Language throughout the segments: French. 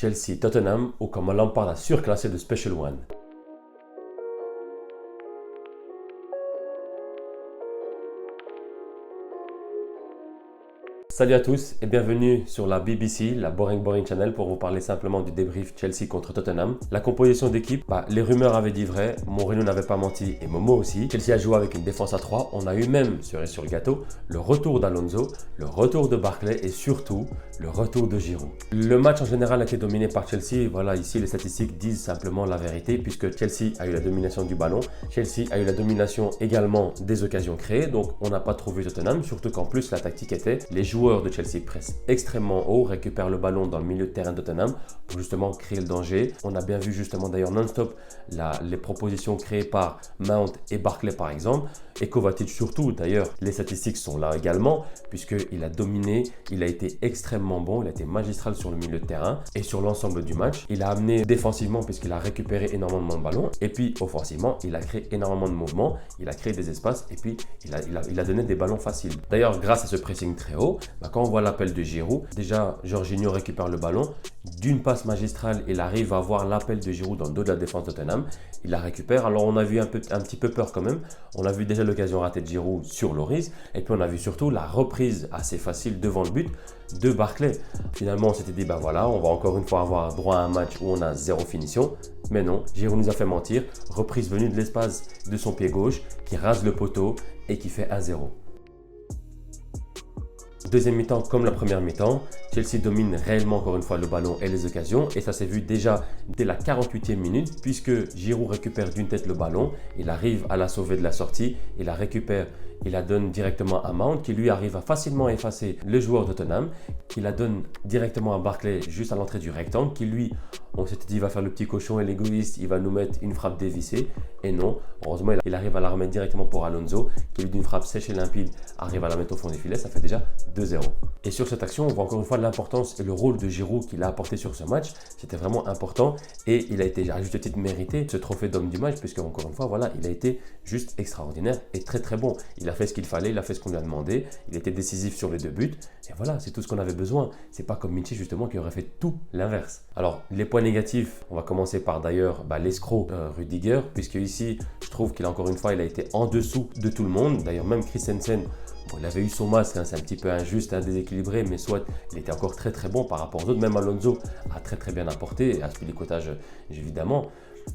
Chelsea-Tottenham ou comment Lampard a surclassé de Special One. Salut à tous et bienvenue sur la BBC, la Boring Channel, pour vous parler simplement du débrief Chelsea contre Tottenham. La composition d'équipe, les rumeurs avaient dit vrai, Mourinho n'avait pas menti et Momo aussi. Chelsea a joué avec une défense à 3, on a eu même, cerise sur le gâteau, le retour d'Alonso, le retour de Barkley et surtout le retour de Giroud. Le match en général a été dominé par Chelsea, voilà, ici les statistiques disent simplement la vérité puisque Chelsea a eu la domination du ballon, Chelsea a eu la domination également des occasions créées, donc on n'a pas trouvé Tottenham, surtout qu'en plus la tactique était les joueurs de Chelsea pressent extrêmement haut, récupèrent le ballon dans le milieu de terrain de Tottenham pour justement créer le danger. On a bien vu justement d'ailleurs non-stop les propositions créées par Mount et Barkley par exemple, et Kovacic surtout. D'ailleurs, les statistiques sont là également puisqu'il a dominé, il a été extrêmement bon, il a été magistral sur le milieu de terrain et sur l'ensemble du match. Il a amené défensivement puisqu'il a récupéré énormément de ballons et puis offensivement, il a créé énormément de mouvements, il a créé des espaces et puis il a donné des ballons faciles. D'ailleurs, grâce à ce pressing très haut, quand on voit l'appel de Giroud, déjà Jorginho récupère le ballon, d'une passe magistrale, il arrive à voir l'appel de Giroud dans le dos de la défense de Tottenham, il la récupère. Alors on a vu un petit peu peur quand même, on a vu déjà l'occasion ratée de Giroud sur Lloris et puis on a vu surtout la reprise assez facile devant le but de Barkley. Finalement on s'était dit voilà, on va encore une fois avoir droit à un match où on a zéro finition, mais non, Giroud nous a fait mentir, reprise venue de l'espace de son pied gauche qui rase le poteau et qui fait 1-0. Deuxième mi-temps comme la première mi-temps, Chelsea domine réellement encore une fois le ballon et les occasions et ça s'est vu déjà dès la 48e minute puisque Giroud récupère d'une tête le ballon, il arrive à la sauver de la sortie, il la récupère, il la donne directement à Mount qui lui arrive à facilement effacer le joueur de Tottenham, qui la donne directement à Barkley juste à l'entrée du rectangle qui lui, on s'était dit il va faire le petit cochon et l'égoïste, il va nous mettre une frappe dévissée et non, heureusement il arrive à la remettre directement pour Alonso qui lui d'une frappe sèche et limpide arrive à la mettre au fond des filets, ça fait déjà 2-0. Et sur cette action, on voit encore une fois l'importance et le rôle de Giroud qu'il a apporté sur ce match. C'était vraiment important et il a été à juste titre mérité ce trophée d'homme du match puisque encore une fois, voilà, il a été juste extraordinaire et très très bon. Il a fait ce qu'il fallait, il a fait ce qu'on lui a demandé, il était décisif sur les deux buts et voilà, c'est tout ce qu'on avait besoin. C'est pas comme Michy justement qui aurait fait tout l'inverse. Alors, les points négatifs, on va commencer par d'ailleurs l'escroc Rudiger puisque ici, je trouve qu'il a encore une fois, il a été en dessous de tout le monde. D'ailleurs, même Christensen, il avait eu son masque, c'est un petit peu injuste, déséquilibré, mais soit il était encore très très bon par rapport aux autres. Même Alonso a très très bien apporté, Azpilicueta évidemment.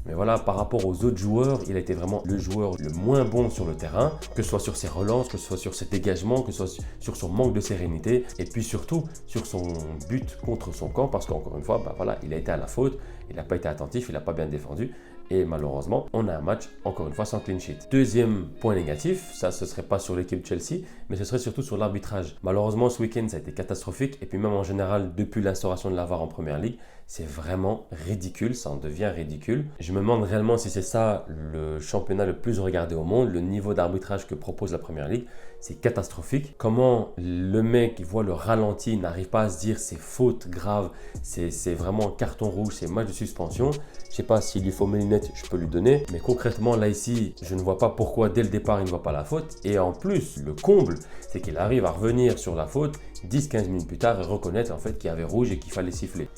Mais voilà, par rapport aux autres joueurs, il a été vraiment le joueur le moins bon sur le terrain, que ce soit sur ses relances, que ce soit sur ses dégagements, que ce soit sur son manque de sérénité, et puis surtout sur son but contre son camp, parce qu'encore une fois, voilà, il a été à la faute, il n'a pas été attentif, il n'a pas bien défendu. Et malheureusement, on a un match, encore une fois, sans clean sheet. Deuxième point négatif, ça ce ne serait pas sur l'équipe Chelsea, mais ce serait surtout sur l'arbitrage. Malheureusement, ce week-end, ça a été catastrophique. Et puis même en général, depuis l'instauration de la VAR en Première Ligue, c'est vraiment ridicule, ça en devient ridicule. Je me demande réellement si c'est ça le championnat le plus regardé au monde, le niveau d'arbitrage que propose la Première Ligue. C'est catastrophique. Comment le mec qui voit le ralenti n'arrive pas à se dire c'est faute grave, c'est vraiment carton rouge, c'est match de suspension. Je ne sais pas s'il lui faut mes lunettes, je peux lui donner. Mais concrètement, là ici, je ne vois pas pourquoi dès le départ il ne voit pas la faute. Et en plus, le comble, c'est qu'il arrive à revenir sur la faute 10-15 minutes plus tard et reconnaître en fait qu'il y avait rouge et qu'il fallait siffler.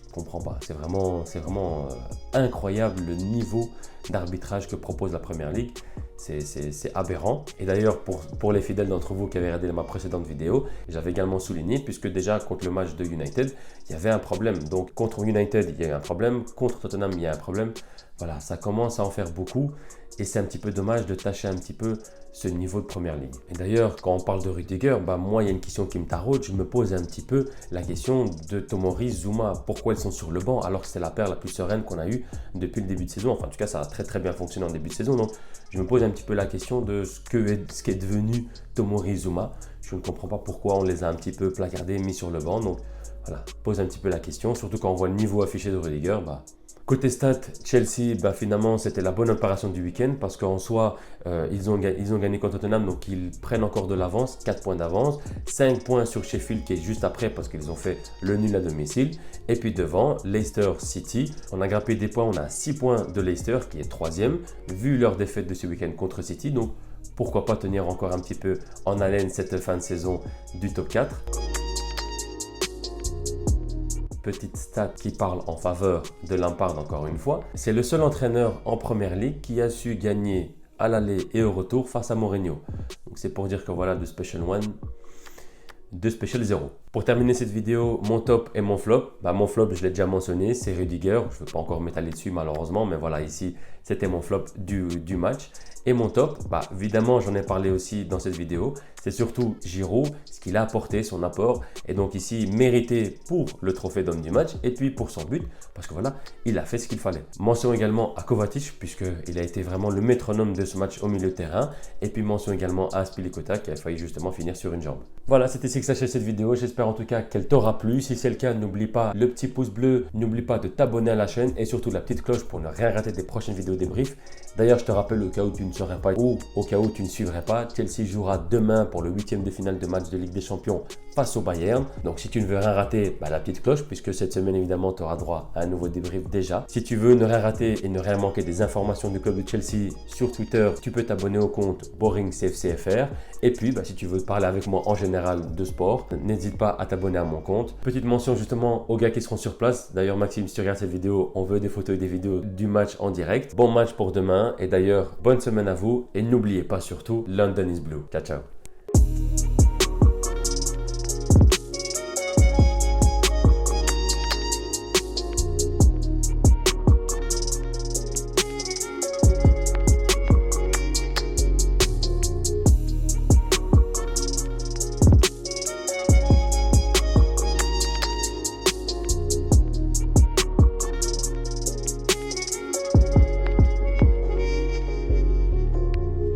Je ne comprends pas. C'est vraiment incroyable le niveau d'arbitrage que propose la Première Ligue. C'est aberrant. Et d'ailleurs, pour les fidèles d'entre vous qui avaient regardé ma précédente vidéo, j'avais également souligné, puisque déjà contre le match de United, il y avait un problème. Donc contre United, il y a eu un problème. Contre Tottenham, il y a un problème. Voilà, ça commence à en faire beaucoup. Et c'est un petit peu dommage de tâcher un petit peu ce niveau de Première Ligue. Et d'ailleurs, quand on parle de Rudiger, moi, il y a une question qui me taraude. Je me pose un petit peu la question de Tomori, Zouma. Pourquoi ils sont sur le banc alors que c'est la paire la plus sereine qu'on a eue depuis le début de saison. Enfin, en tout cas, ça a très très bien fonctionné en début de saison. Donc, je me pose un petit peu la question de ce qu'est devenu Tomori, Zouma. Je ne comprends pas pourquoi on les a un petit peu placardés, mis sur le banc. Donc, voilà, pose un petit peu la question. Surtout quand on voit le niveau affiché de Rudiger, côté stats, Chelsea, finalement, c'était la bonne opération du week-end parce qu'en soi, ils ont gagné contre Tottenham, donc ils prennent encore de l'avance, 4 points d'avance, 5 points sur Sheffield qui est juste après parce qu'ils ont fait le nul à domicile. Et puis devant, Leicester City, on a grimpé des points, on a 6 points de Leicester qui est 3e, vu leur défaite de ce week-end contre City. Donc pourquoi pas tenir encore un petit peu en haleine cette fin de saison du top 4. petite stat qui parle en faveur de Lampard encore une fois. C'est le seul entraîneur en Première Ligue qui a su gagner à l'aller et au retour face à Mourinho. Donc c'est pour dire que voilà, de Special 1, de Special 0. Pour terminer cette vidéo, mon top et mon flop. Mon flop, je l'ai déjà mentionné, c'est Rudiger. Je ne veux pas encore m'étaler dessus malheureusement, mais voilà, ici, c'était mon flop du match. Et mon top, évidemment, j'en ai parlé aussi dans cette vidéo, c'est surtout Giroud, ce qu'il a apporté, son apport. Et donc ici, mérité pour le trophée d'homme du match et puis pour son but, parce que voilà, il a fait ce qu'il fallait. Mention également à Kovacic, puisqu'il a été vraiment le métronome de ce match au milieu de terrain. Et puis mention également à Azpilicueta, qui a failli justement finir sur une jambe. Voilà, c'était ici que s'achève cette vidéo. J'espère en tout cas qu'elle t'aura plu. Si c'est le cas, n'oublie pas le petit pouce bleu, n'oublie pas de t'abonner à la chaîne et surtout la petite cloche pour ne rien rater des prochaines vidéos débrief. D'ailleurs, je te rappelle au cas où tu ne saurais pas ou au cas où tu ne suivrais pas, Chelsea jouera demain pour le 8e de finale de match de Ligue des Champions face au Bayern. Donc si tu ne veux rien rater, la petite cloche, puisque cette semaine évidemment tu auras droit à un nouveau débrief déjà. Si tu veux ne rien rater et ne rien manquer des informations du club de Chelsea sur Twitter, tu peux t'abonner au compte BoringCFCFR. Et puis si tu veux parler avec moi en général de sport, n'hésite pas à t'abonner à mon compte. Petite mention justement aux gars qui seront sur place. D'ailleurs Maxime, si tu regardes cette vidéo, on veut des photos et des vidéos du match en direct. Bon match pour demain et d'ailleurs bonne semaine à vous et n'oubliez pas surtout London is Blue. Ciao ciao.